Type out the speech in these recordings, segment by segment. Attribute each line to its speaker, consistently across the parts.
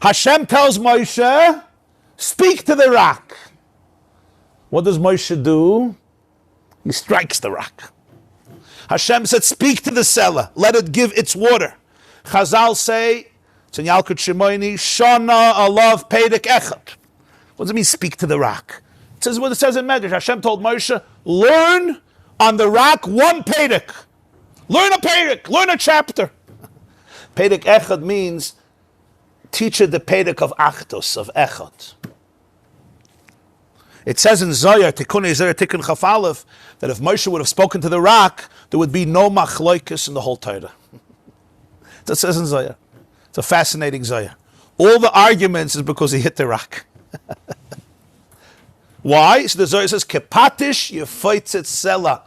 Speaker 1: Hashem tells Moshe, speak to the rock. What does Moshe do? He strikes the rock. Hashem said, speak to the cellar. Let it give its water. Chazal say, it's in Yalkut Shimoini, Shana alav pedek echad. What does it mean, speak to the rock? It says what it says in Medrash. Hashem told Moshe, learn on the rock one pedek. Learn a pedek, learn a chapter. Pedek echad means teach it the pedek of achdus, of echad. It says in Zohar, Tikkun Zohar Tikkun Chaf Aleph, that if Moshe would have spoken to the rock, there would be no machloikis in the whole Torah. That says in Zohar. It's a fascinating Zohar. All the arguments is because he hit the rock. Why? So the Zohar says, Kepatish yefaitzet sela.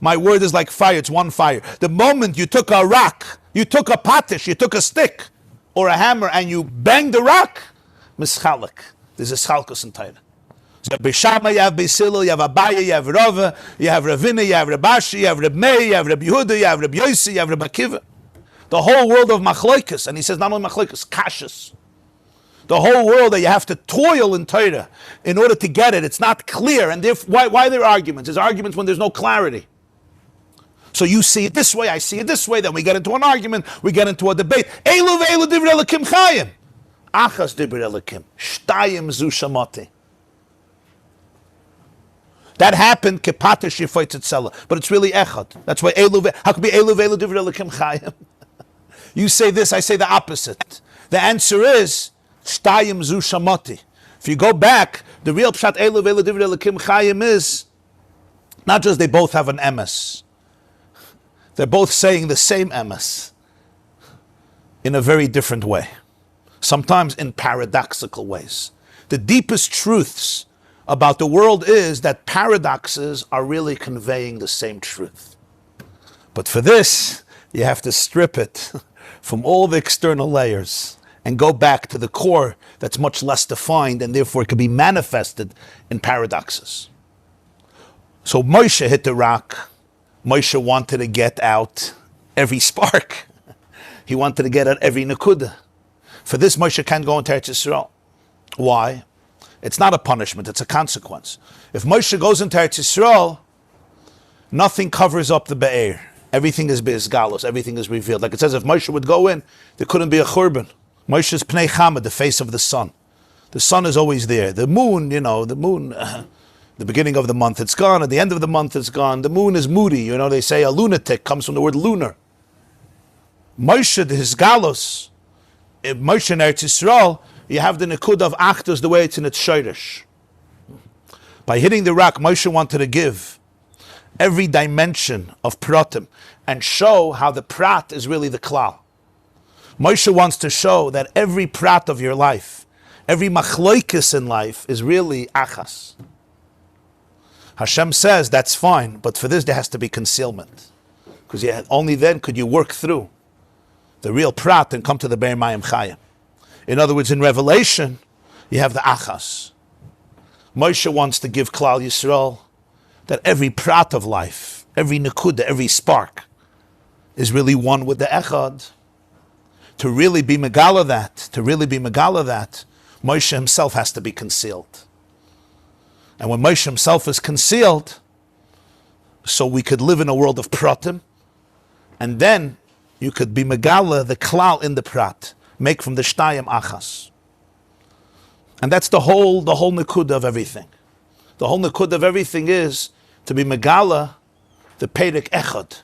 Speaker 1: My word is like fire, it's one fire. The moment you took a rock, you took a patish, you took a stick or a hammer and you banged the rock, mischalik. There's a schalkus in Torah. So B'Shama you have B'Silil, you have Abaya, you have Rava, you have Ravina, you have Rabashi, you have Reb Meir, you have Reb Yehuda, you have Reb Yossi, you have Reb Akiva. The whole world of machloikas, and he says not only machloikas, kashas. The whole world that you have to toil in Torah in order to get it. It's not clear, and why are there arguments? There's arguments when there's no clarity. So you see it this way, I see it this way, then we get into an argument, we get into a debate. Elu ve'elu divrei Elokim chayim. Achas divrei Elokim. Shtayim zu shamati. That happened, kepatish yefaitzet sela, but it's really echad. That's why how could be elu ve'elu divrei Elokim chayim? You say this, I say the opposite. The answer is shtayim zu shamati. If you go back, the real pshat elu ve'elu divrei Elokim chayim is not just they both have an emes. They're both saying the same emes in a very different way. Sometimes in paradoxical ways. The deepest truths about the world is that paradoxes are really conveying the same truth. But for this, you have to strip it from all the external layers and go back to the core that's much less defined and therefore it can be manifested in paradoxes. So Moshe hit the rock. Moshe wanted to get out every spark. He wanted to get out every nekuda. For this, Moshe can't go into Eretz Yisroel. Why? It's not a punishment, it's a consequence. If Moshe goes into Eretz Yisroel, nothing covers up the Be'er. Everything is Be'ezgalos, everything is revealed. Like it says, if Moshe would go in, there couldn't be a churban. Moshe's Pnei Chama, the face of the sun. The sun is always there. The moon, the beginning of the month it's gone, at the end of the month it's gone. The moon is moody, they say a lunatic comes from the word lunar. Moshe, his galos, Moshe in Eretz Yisrael, you have the nekud of achdus the way it's in its shirish. By hitting the rock, Moshe wanted to give every dimension of pratim and show how the prat is really the klal. Moshe wants to show that every prat of your life, every machloikis in life is really achas. Hashem says that's fine, but for this there has to be concealment. Because only then could you work through the real prat and come to the Be'er Mayim Chayim. In other words, in Revelation, you have the achas. Moshe wants to give Klal Yisrael that every prat of life, every nekuda, every spark, is really one with the echad. To really be megala that, Moshe himself has to be concealed. And when Moshe himself is concealed, so we could live in a world of pratim, and then you could be megala, the klal in the prat, make from the shtayim achas. And that's the whole nekuda of everything. The whole nekuda of everything is to be megala, the pedek echad.